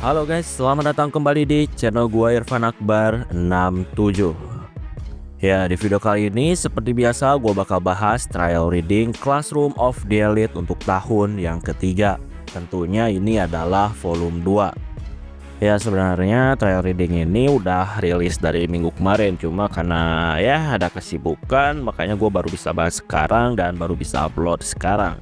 Halo guys, selamat datang kembali di channel gua Irfan Akbar 67. Ya, di video kali ini seperti biasa gua bakal bahas trial reading Classroom of the Elite untuk tahun yang ketiga. Tentunya ini adalah volume 2. Ya, sebenarnya trial reading ini udah rilis dari minggu kemarin, cuma karena ya ada kesibukan makanya gua baru bisa bahas sekarang dan baru bisa upload sekarang.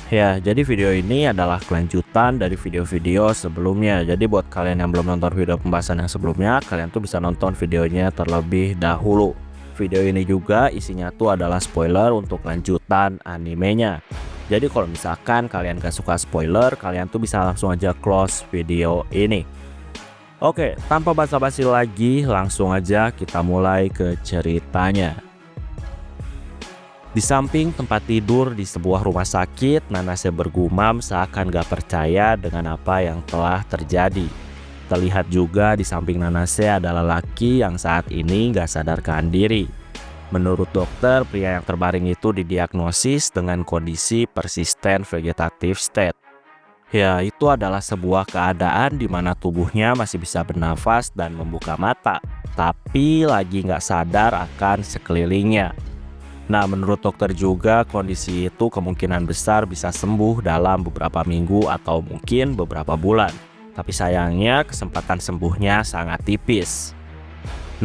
Ya, jadi video ini adalah kelanjutan dari video-video sebelumnya. Jadi buat kalian yang belum nonton video pembahasan yang sebelumnya, kalian tuh bisa nonton videonya terlebih dahulu. Video ini juga isinya tuh adalah spoiler untuk lanjutan animenya. Jadi kalau misalkan kalian gak suka spoiler, kalian tuh bisa langsung aja close video ini. Oke, tanpa basa-basi lagi, langsung aja kita mulai ke ceritanya. Di samping tempat tidur di sebuah rumah sakit, Nanase bergumam seakan gak percaya dengan apa yang telah terjadi. Terlihat juga di samping Nanase adalah laki yang saat ini gak sadarkan diri. Menurut dokter, pria yang terbaring itu didiagnosis dengan kondisi persisten vegetative state. Ya, itu adalah sebuah keadaan di mana tubuhnya masih bisa bernafas dan membuka mata, tapi lagi gak sadar akan sekelilingnya. Nah, menurut dokter juga kondisi itu kemungkinan besar bisa sembuh dalam beberapa minggu atau mungkin beberapa bulan. Tapi sayangnya kesempatan sembuhnya sangat tipis.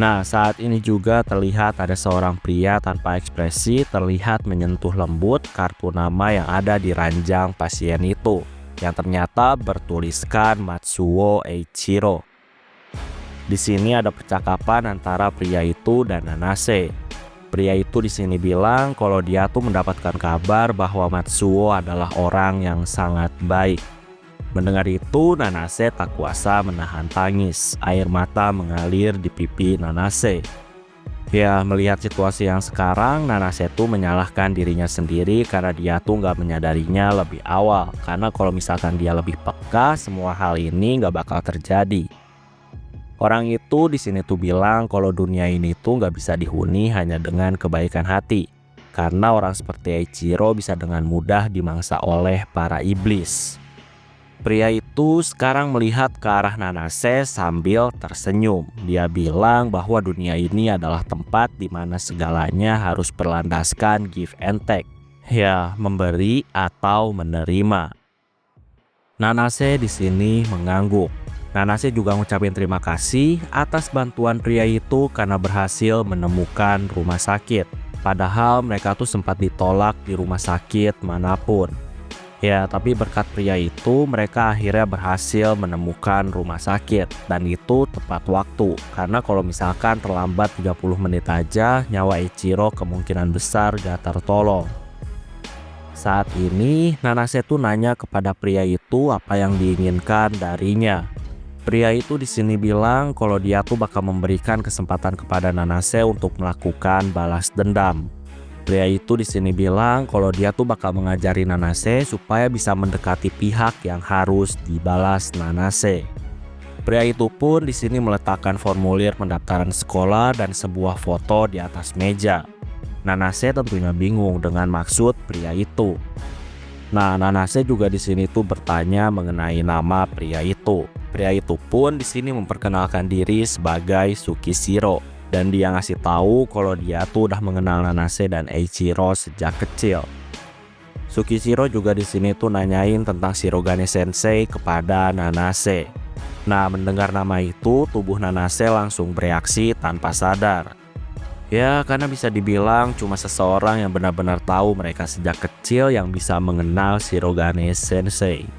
Nah, saat ini juga terlihat ada seorang pria tanpa ekspresi terlihat menyentuh lembut kartu nama yang ada di ranjang pasien itu, yang ternyata bertuliskan Matsuo Eiichiro. Di sini ada percakapan antara pria itu dan Nanase. Pria itu di sini bilang kalau dia tuh mendapatkan kabar bahwa Matsuo adalah orang yang sangat baik. Mendengar itu, Nanase tak kuasa menahan tangis. Air mata mengalir di pipi Nanase. Ya, melihat situasi yang sekarang, Nanase tuh menyalahkan dirinya sendiri karena dia tuh nggak menyadarinya lebih awal. Karena kalau misalkan dia lebih peka, semua hal ini nggak bakal terjadi. Orang itu di sini tuh bilang kalau dunia ini tuh nggak bisa dihuni hanya dengan kebaikan hati. Karena orang seperti Eiichiro bisa dengan mudah dimangsa oleh para iblis. Pria itu sekarang melihat ke arah Nanase sambil tersenyum. Dia bilang bahwa dunia ini adalah tempat di mana segalanya harus berlandaskan give and take. Ya, memberi atau menerima. Nanase di sini mengangguk. Nanase juga ngucapin terima kasih atas bantuan pria itu karena berhasil menemukan rumah sakit. Padahal mereka tuh sempat ditolak di rumah sakit manapun. Ya, tapi berkat pria itu mereka akhirnya berhasil menemukan rumah sakit. Dan itu tepat waktu. Karena kalau misalkan terlambat 30 menit aja, nyawa Eiichiro kemungkinan besar gak tertolong. Saat ini Nanase tuh nanya kepada pria itu apa yang diinginkan darinya. Pria itu di sini bilang kalau dia tuh bakal memberikan kesempatan kepada Nanase untuk melakukan balas dendam. Pria itu di sini bilang kalau dia tuh bakal mengajari Nanase supaya bisa mendekati pihak yang harus dibalas Nanase. Pria itu pun di sini meletakkan formulir pendaftaran sekolah dan sebuah foto di atas meja. Nanase tentunya bingung dengan maksud pria itu. Nah, Nanase juga di sini tuh bertanya mengenai nama pria itu. Pria itu pun di sini memperkenalkan diri sebagai Tsukishiro dan dia ngasih tahu kalau dia tuh udah mengenal Nanase dan Eiichiro sejak kecil. Tsukishiro juga di sini tuh nanyain tentang Shirogane Sensei kepada Nanase. Nah, mendengar nama itu, tubuh Nanase langsung bereaksi tanpa sadar. Ya, karena bisa dibilang cuma seseorang yang benar-benar tahu mereka sejak kecil yang bisa mengenal Shirogane Sensei.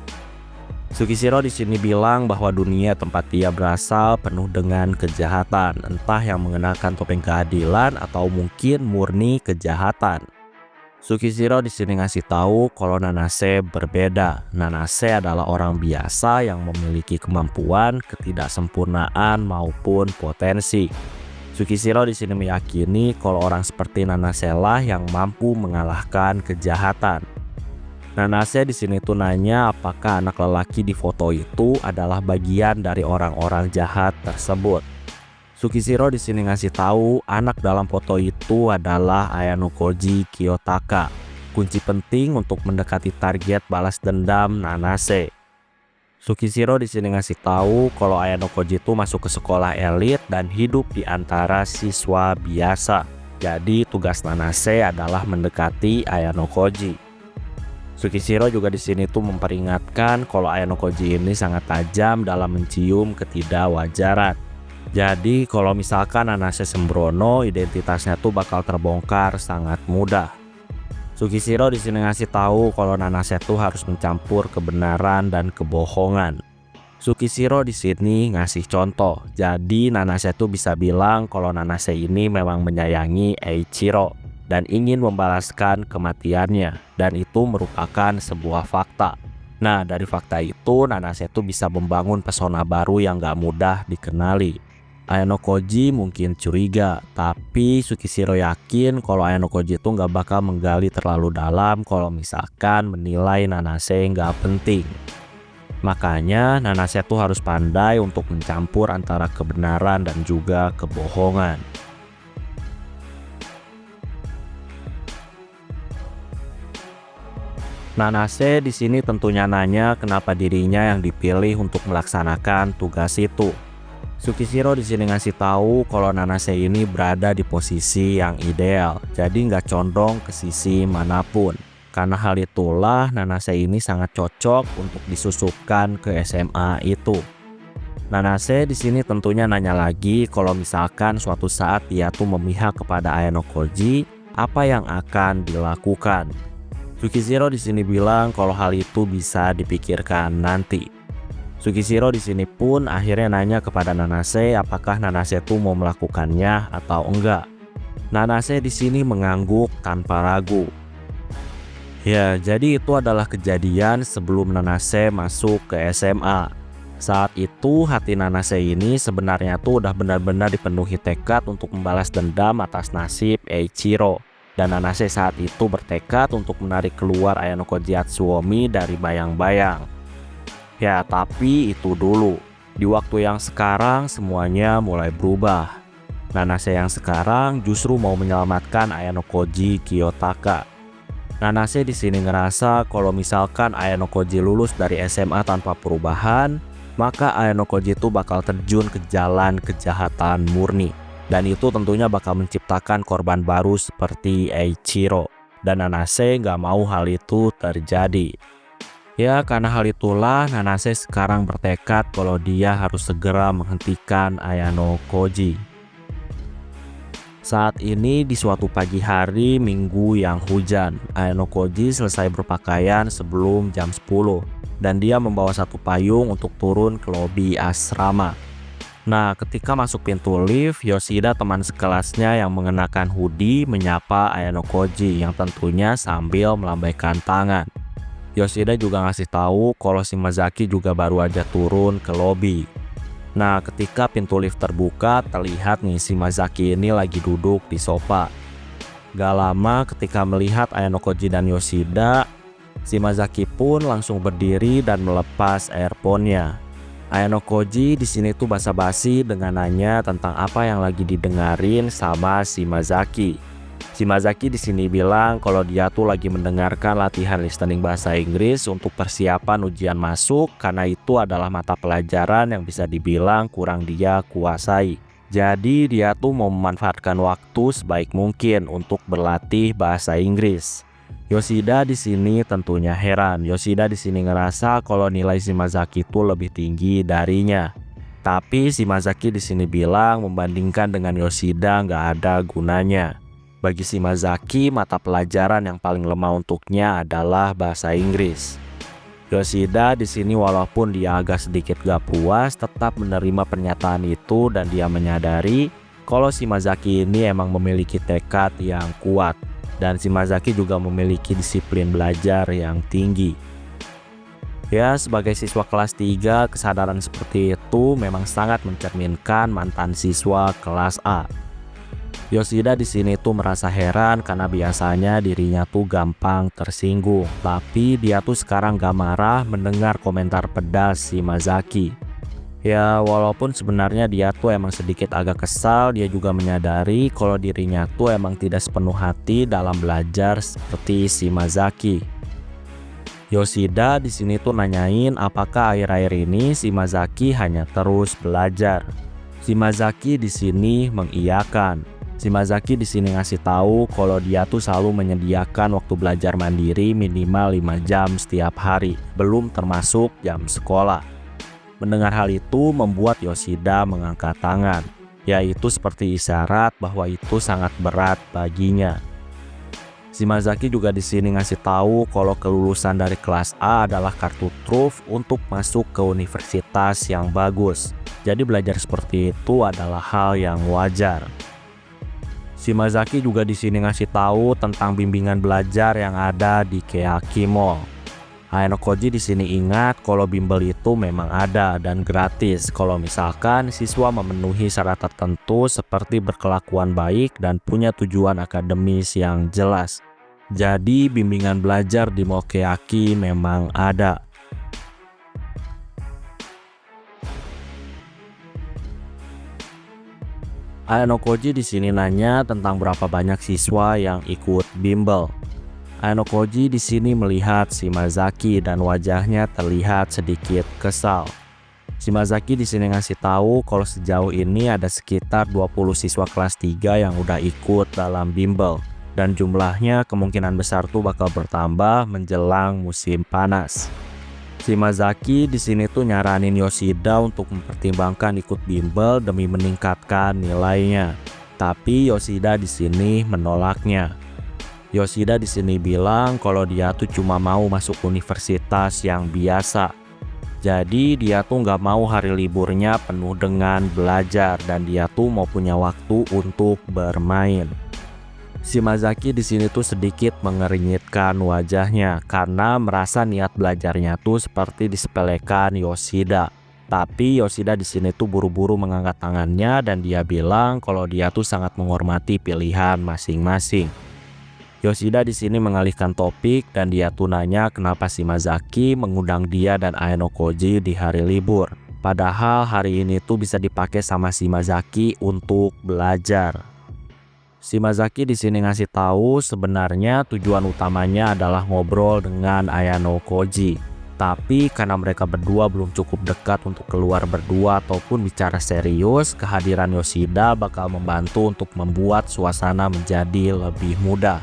Tsukishiro di sini bilang bahwa dunia tempat dia berasal penuh dengan kejahatan, entah yang mengenakan topeng keadilan atau mungkin murni kejahatan. Tsukishiro di sini ngasih tahu kalau Nanase berbeda. Nanase adalah orang biasa yang memiliki kemampuan, ketidaksempurnaan maupun potensi. Tsukishiro di sini meyakini kalau orang seperti Nanase lah yang mampu mengalahkan kejahatan. Nanase di sini tuh nanya apakah anak lelaki di foto itu adalah bagian dari orang-orang jahat tersebut. Tsukishiro di sini ngasih tahu anak dalam foto itu adalah Ayano Koji Kiyotaka, kunci penting untuk mendekati target balas dendam Nanase. Sukishiro di sini ngasih tahu kalau Ayano Koji itu masuk ke sekolah elit dan hidup di antara siswa biasa. Jadi tugas Nanase adalah mendekati Ayano Koji. Sukishiro juga di sini tuh memperingatkan kalau Ayano Koji ini sangat tajam dalam mencium ketidakwajaran. Jadi kalau misalkan Nanase sembrono, identitasnya tuh bakal terbongkar sangat mudah. Sukishiro di sini ngasih tahu kalau Nanase tuh harus mencampur kebenaran dan kebohongan. Sukishiro di sini ngasih contoh. Jadi Nanase tuh bisa bilang kalau Nanase ini memang menyayangi Eiichiro dan ingin membalaskan kematiannya, dan itu merupakan sebuah fakta. Nah, dari fakta itu Nanase tuh bisa membangun pesona baru yang gak mudah dikenali. Ayano Koji mungkin curiga, tapi Sukishiro yakin kalau Ayano Koji itu nggak bakal menggali terlalu dalam kalau misalkan menilai Nanase nggak penting. Makanya Nanase tuh harus pandai untuk mencampur antara kebenaran dan juga kebohongan. Nanase di sini tentunya nanya kenapa dirinya yang dipilih untuk melaksanakan tugas itu. Sukishiro di sini ngasih tahu kalau Nanase ini berada di posisi yang ideal, jadi nggak condong ke sisi manapun. Karena hal itulah Nanase ini sangat cocok untuk disusupkan ke SMA itu. Nanase di sini tentunya nanya lagi kalau misalkan suatu saat dia tuh memihak kepada Ayano Koji, apa yang akan dilakukan. Sukishiro di sini bilang kalau hal itu bisa dipikirkan nanti. Sukishiro di sini pun akhirnya nanya kepada Nanase apakah Nanase tuh mau melakukannya atau enggak. Nanase di sini mengangguk tanpa ragu. Ya, jadi itu adalah kejadian sebelum Nanase masuk ke SMA. Saat itu hati Nanase ini sebenarnya tuh udah benar-benar dipenuhi tekad untuk membalas dendam atas nasib Eiichiro. Dan Nanase saat itu bertekad untuk menarik keluar Ayano Koji Atsuomi dari bayang-bayang. Ya, tapi itu dulu. Di waktu yang sekarang semuanya mulai berubah. Nanase yang sekarang justru mau menyelamatkan Ayano Koji Kiyotaka. Nanase di sini ngerasa kalau misalkan Ayano Koji lulus dari SMA tanpa perubahan, maka Ayano Koji itu bakal terjun ke jalan kejahatan murni. Dan itu tentunya bakal menciptakan korban baru seperti Eiichiro. Dan Nanase nggak mau hal itu terjadi. Ya, karena hal itulah Nanase sekarang bertekad kalau dia harus segera menghentikan Ayano Koji. Saat ini di suatu pagi hari Minggu yang hujan, Ayano Koji selesai berpakaian sebelum jam 10 dan dia membawa satu payung untuk turun ke lobi asrama. Nah, ketika masuk pintu lift, Yoshida teman sekelasnya yang mengenakan hoodie menyapa Ayano Koji yang tentunya sambil melambaikan tangan. Yoshida juga ngasih tahu kalau Shimazaki juga baru aja turun ke lobi. Nah, ketika pintu lift terbuka, terlihat nih Shimazaki ini lagi duduk di sofa. Gak lama ketika melihat Ayano Koji dan Yoshida, Shimazaki pun langsung berdiri dan melepas earphone-nya. Ayano Koji di sini tuh basa-basi dengan nanya tentang apa yang lagi didengarin sama Shimazaki. Shimazaki di sini bilang kalau dia tuh lagi mendengarkan latihan listening bahasa Inggris untuk persiapan ujian masuk karena itu adalah mata pelajaran yang bisa dibilang kurang dia kuasai. Jadi dia tuh mau memanfaatkan waktu sebaik mungkin untuk berlatih bahasa Inggris. Yoshida di sini tentunya heran. Yoshida di sini ngerasa kalau nilai Shimazaki itu lebih tinggi darinya. Tapi Shimazaki di sini bilang membandingkan dengan Yoshida nggak ada gunanya. Bagi Shimazaki, mata pelajaran yang paling lemah untuknya adalah bahasa Inggris. Yoshida di sini walaupun dia agak sedikit gak puas, tetap menerima pernyataan itu dan dia menyadari kalau Shimazaki ini emang memiliki tekad yang kuat dan Shimazaki juga memiliki disiplin belajar yang tinggi. Ya, sebagai siswa kelas 3, kesadaran seperti itu memang sangat mencerminkan mantan siswa kelas A. Yoshida di sini tuh merasa heran karena biasanya dirinya tuh gampang tersinggung, tapi dia tuh sekarang gak marah mendengar komentar pedas Shimazaki. Ya, walaupun sebenarnya dia tuh emang sedikit agak kesal, dia juga menyadari kalau dirinya tuh emang tidak sepenuh hati dalam belajar seperti Shimazaki. Yoshida di sini tuh nanyain apakah akhir-akhir ini Shimazaki hanya terus belajar. Shimazaki di sini mengiyakan. Shimazaki di sini ngasih tahu kalau dia tuh selalu menyediakan waktu belajar mandiri minimal 5 jam setiap hari, belum termasuk jam sekolah. Mendengar hal itu membuat Yoshida mengangkat tangan, yaitu seperti isyarat bahwa itu sangat berat baginya. Shimazaki juga di sini ngasih tahu kalau kelulusan dari kelas A adalah kartu truf untuk masuk ke universitas yang bagus. Jadi belajar seperti itu adalah hal yang wajar. Shimazaki juga di sini ngasih tahu tentang bimbingan belajar yang ada di Keaki Mall. Ayano Koji di sini ingat kalau bimbel itu memang ada dan gratis kalau misalkan siswa memenuhi syarat tertentu seperti berkelakuan baik dan punya tujuan akademis yang jelas. Jadi bimbingan belajar di Mall Keaki memang ada. Ayano Koji di sini nanya tentang berapa banyak siswa yang ikut bimbel. Ayano Koji di sini melihat Shimazaki dan wajahnya terlihat sedikit kesal. Shimazaki di sini ngasih tahu kalau sejauh ini ada sekitar 20 siswa kelas 3 yang udah ikut dalam bimbel dan jumlahnya kemungkinan besar tuh bakal bertambah menjelang musim panas. Shimazaki di sini tuh nyaranin Yoshida untuk mempertimbangkan ikut bimbel demi meningkatkan nilainya. Tapi Yoshida di sini menolaknya. Yoshida di sini bilang kalau dia tuh cuma mau masuk universitas yang biasa. Jadi dia tuh nggak mau hari liburnya penuh dengan belajar dan dia tuh mau punya waktu untuk bermain. Shimazaki di sini tuh sedikit mengernyitkan wajahnya karena merasa niat belajarnya tuh seperti disepelekan Yoshida. Tapi Yoshida di sini tuh buru-buru mengangkat tangannya dan dia bilang kalau dia tuh sangat menghormati pilihan masing-masing. Yoshida di sini mengalihkan topik dan dia tuh nanya kenapa Shimazaki mengundang dia dan Ayano Koji di hari libur. Padahal hari ini tuh bisa dipakai sama Shimazaki untuk belajar. Shimazaki di sini ngasih tahu sebenarnya tujuan utamanya adalah ngobrol dengan Ayano Koji. Tapi karena mereka berdua belum cukup dekat untuk keluar berdua ataupun bicara serius, kehadiran Yoshida bakal membantu untuk membuat suasana menjadi lebih mudah.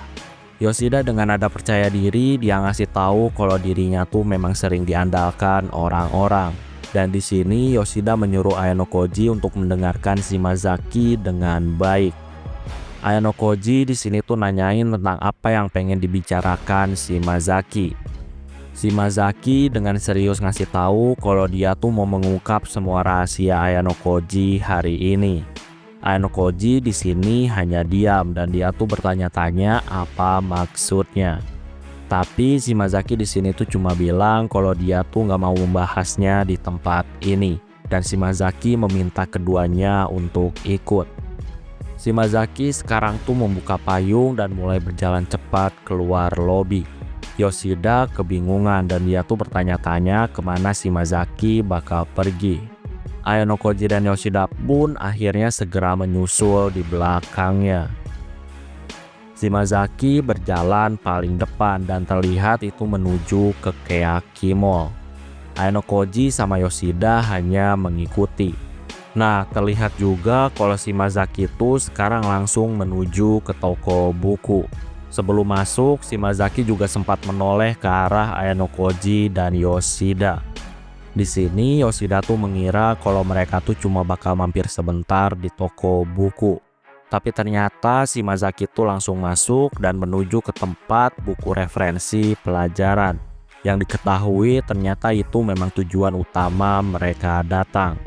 Yoshida dengan nada percaya diri dia ngasih tahu kalau dirinya tuh memang sering diandalkan orang-orang. Dan di sini Yoshida menyuruh Ayano Koji untuk mendengarkan Shimazaki dengan baik. Ayano Koji di sini tuh nanyain tentang apa yang pengen dibicarakan Shimazaki. Shimazaki dengan serius ngasih tahu kalau dia tuh mau mengungkap semua rahasia Ayano Koji hari ini. Ayano Koji di sini hanya diam dan dia tuh bertanya-tanya apa maksudnya. Tapi Shimazaki di sini tuh cuma bilang kalau dia tuh nggak mau membahasnya di tempat ini dan Shimazaki meminta keduanya untuk ikut. Shimazaki sekarang tuh membuka payung dan mulai berjalan cepat keluar lobi. Yoshida kebingungan dan dia tuh bertanya-tanya kemana Shimazaki bakal pergi. Ayano Koji dan Yoshida pun akhirnya segera menyusul di belakangnya. Shimazaki berjalan paling depan dan terlihat itu menuju ke Keaki Mall. Ayano Koji sama Yoshida hanya mengikuti. Nah, terlihat juga kalau Shimazaki itu sekarang langsung menuju ke toko buku. Sebelum masuk, Shimazaki juga sempat menoleh ke arah Ayano Koji dan Yoshida. Di sini Yoshida tuh mengira kalau mereka tuh cuma bakal mampir sebentar di toko buku. Tapi ternyata Shimazaki tuh langsung masuk dan menuju ke tempat buku referensi pelajaran. Yang diketahui ternyata itu memang tujuan utama mereka datang.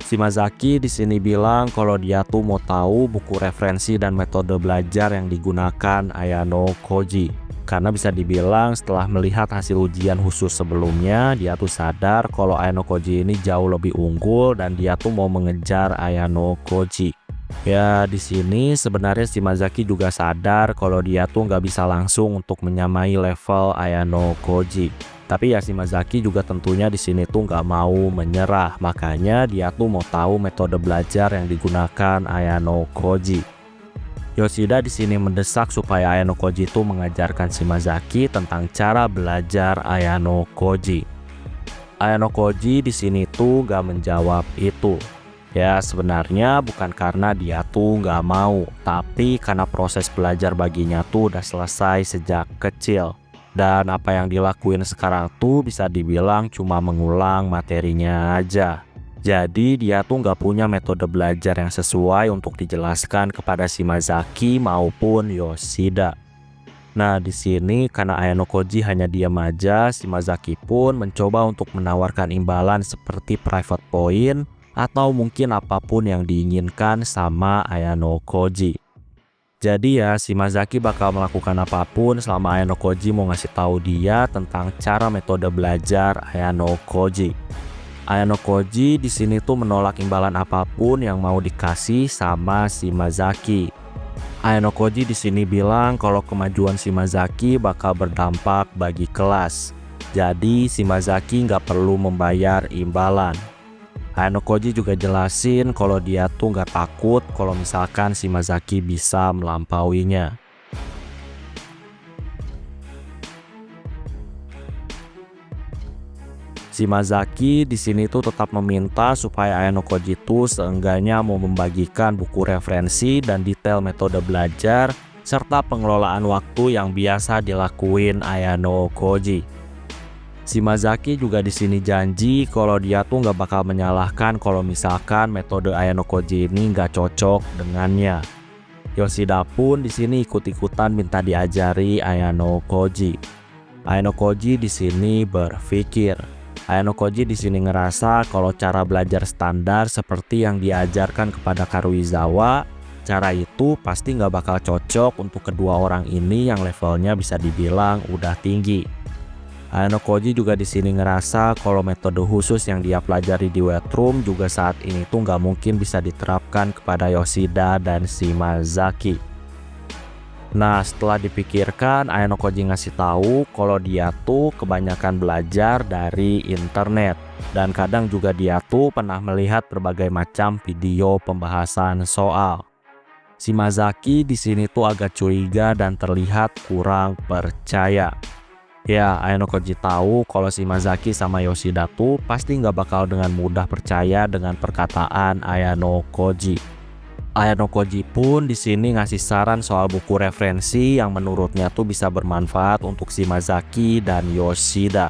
Shimazaki di sini bilang kalau dia tuh mau tahu buku referensi dan metode belajar yang digunakan Ayano Koji. Karena bisa dibilang setelah melihat hasil ujian khusus sebelumnya, dia tuh sadar kalau Ayano Koji ini jauh lebih unggul dan dia tuh mau mengejar Ayano Koji. Ya di sini sebenarnya Shimazaki juga sadar kalau dia tuh nggak bisa langsung untuk menyamai level Ayano Koji. Tapi ya Shimazaki juga tentunya di sini tuh nggak mau menyerah, makanya dia tuh mau tahu metode belajar yang digunakan Ayano Koji. Yoshida di sini mendesak supaya Ayano Koji itu mengajarkan Shimazaki tentang cara belajar Ayano Koji. Ayano Koji di sini tuh gak menjawab itu. Ya sebenarnya bukan karena dia tuh gak mau, tapi karena proses belajar baginya tuh udah selesai sejak kecil. Dan apa yang dilakuin sekarang tuh bisa dibilang cuma mengulang materinya aja. Jadi dia tuh nggak punya metode belajar yang sesuai untuk dijelaskan kepada Shimazaki maupun Yoshida. Nah di sini karena Ayano Koji hanya diam aja, Shimazaki pun mencoba untuk menawarkan imbalan seperti private point atau mungkin apapun yang diinginkan sama Ayano Koji. Jadi ya Shimazaki bakal melakukan apapun selama Ayano Koji mau ngasih tahu dia tentang cara metode belajar Ayano Koji. Ayano Koji di sini tuh menolak imbalan apapun yang mau dikasih sama Shimazaki. Ayano Koji di sini bilang kalau kemajuan Shimazaki bakal berdampak bagi kelas. Jadi Shimazaki nggak perlu membayar imbalan. Ayano Koji juga jelasin kalau dia tuh nggak takut kalau misalkan Shimazaki bisa melampauinya. Shimazaki di sini tuh tetap meminta supaya Ayano Koji tuh seenggaknya mau membagikan buku referensi dan detail metode belajar serta pengelolaan waktu yang biasa dilakuin Ayano Koji. Shimazaki juga di sini janji kalau dia tuh nggak bakal menyalahkan kalau misalkan metode Ayano Koji ini nggak cocok dengannya. Yoshida pun di sini ikut-ikutan minta diajari Ayano Koji. Ayano Koji di sini berpikir. Ayano Koji di sini ngerasa kalau cara belajar standar seperti yang diajarkan kepada Karuizawa, cara itu pasti nggak bakal cocok untuk kedua orang ini yang levelnya bisa dibilang udah tinggi. Ayano Koji juga di sini ngerasa kalau metode khusus yang dia pelajari di Wet Room juga saat ini tuh nggak mungkin bisa diterapkan kepada Yoshida dan Shimazaki. Nah setelah dipikirkan, Ayano Koji ngasih tahu kalau dia tuh kebanyakan belajar dari internet dan kadang juga dia tuh pernah melihat berbagai macam video pembahasan soal. Shimazaki di sini tuh agak curiga dan terlihat kurang percaya. Ya Ayano Koji tahu kalau Shimazaki sama Yoshida tuh pasti nggak bakal dengan mudah percaya dengan perkataan Ayano Koji. Ayano Koji pun di sini ngasih saran soal buku referensi yang menurutnya tuh bisa bermanfaat untuk Shimazaki dan Yoshida.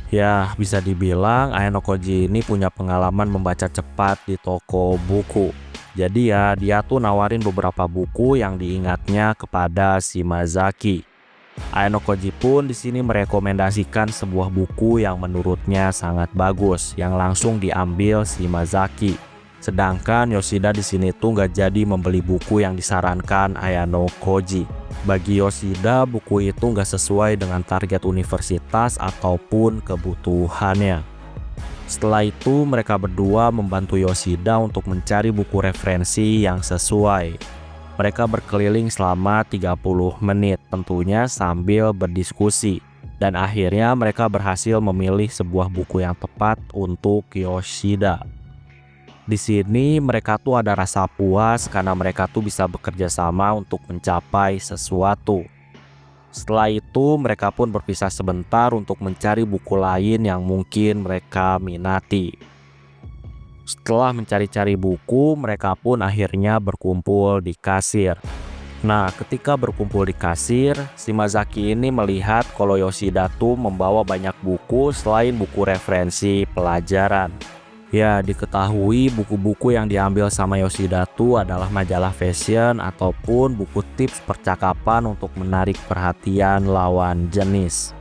Ya, bisa dibilang Ayano Koji ini punya pengalaman membaca cepat di toko buku. Jadi ya, dia tuh nawarin beberapa buku yang diingatnya kepada Shimazaki. Ayano Koji pun di sini merekomendasikan sebuah buku yang menurutnya sangat bagus yang langsung diambil Shimazaki. Sedangkan Yoshida di sini tuh nggak jadi membeli buku yang disarankan Ayano Koji. Bagi Yoshida, buku itu nggak sesuai dengan target universitas ataupun kebutuhannya. Setelah itu, mereka berdua membantu Yoshida untuk mencari buku referensi yang sesuai. Mereka berkeliling selama 30 menit, tentunya sambil berdiskusi. Dan akhirnya mereka berhasil memilih sebuah buku yang tepat untuk Yoshida. Di sini mereka tuh ada rasa puas karena mereka tuh bisa bekerja sama untuk mencapai sesuatu. Setelah itu mereka pun berpisah sebentar untuk mencari buku lain yang mungkin mereka minati. Setelah mencari-cari buku, mereka pun akhirnya berkumpul di kasir. Nah, ketika berkumpul di kasir, Shimazaki ini melihat kalau Yoshida tuh membawa banyak buku selain buku referensi pelajaran. Ya, diketahui buku-buku yang diambil sama Yoshida tuh adalah majalah fashion ataupun buku tips percakapan untuk menarik perhatian lawan jenis.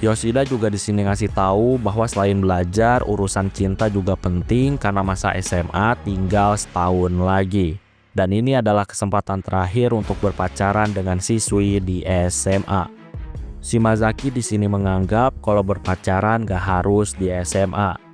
Yoshida juga di sini ngasih tahu bahwa selain belajar, urusan cinta juga penting karena masa SMA tinggal setahun lagi. Dan ini adalah kesempatan terakhir untuk berpacaran dengan siswi di SMA. Shimazaki di sini menganggap kalau berpacaran gak harus di SMA.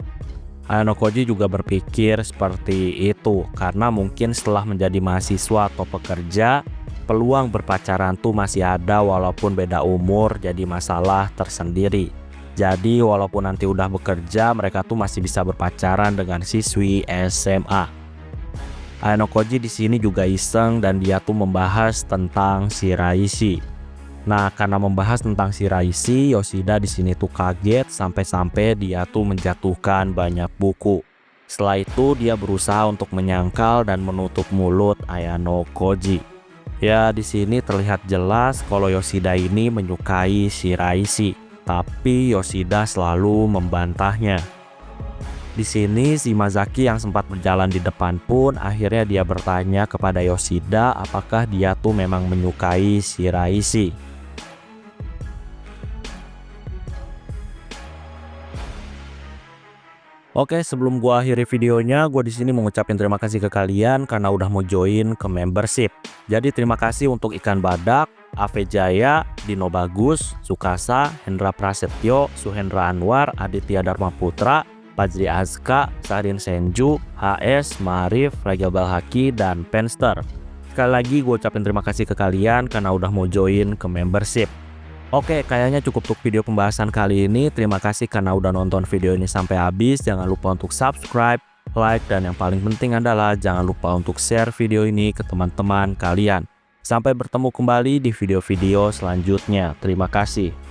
Ayano Koji juga berpikir seperti itu karena mungkin setelah menjadi mahasiswa atau pekerja, peluang berpacaran tuh masih ada walaupun beda umur jadi masalah tersendiri. Jadi walaupun nanti udah bekerja, mereka tuh masih bisa berpacaran dengan siswi SMA. Ayano Koji di sini juga iseng dan dia tuh membahas tentang Shiraishi. Nah, karena membahas tentang Shiraishi, Yoshida di sini tuh kaget sampai-sampai dia tuh menjatuhkan banyak buku. Setelah itu dia berusaha untuk menyangkal dan menutup mulut Ayano Koji. Ya, di sini terlihat jelas kalau Yoshida ini menyukai Shiraishi, tapi Yoshida selalu membantahnya. Di sini Shimazaki yang sempat berjalan di depan pun akhirnya dia bertanya kepada Yoshida apakah dia tuh memang menyukai Shiraishi. Oke, sebelum gua akhiri videonya, gua di sini mau ngucapin terima kasih ke kalian karena udah mau join ke membership. Jadi terima kasih untuk Ikan Badak, Ave Jaya, Dino Bagus, Sukasa, Hendra Prasetyo, Suhendra Anwar, Aditya Dharma Putra, Fajri Azka, Sarin Senju, HS, Marif, Raga Balhaki, dan Penster. Sekali lagi gue ucapin terima kasih ke kalian karena udah mau join ke membership. Oke, kayaknya cukup untuk video pembahasan kali ini. Terima kasih karena udah nonton video ini sampai habis. Jangan lupa untuk subscribe, like, dan yang paling penting adalah jangan lupa untuk share video ini ke teman-teman kalian. Sampai bertemu kembali di video-video selanjutnya. Terima kasih.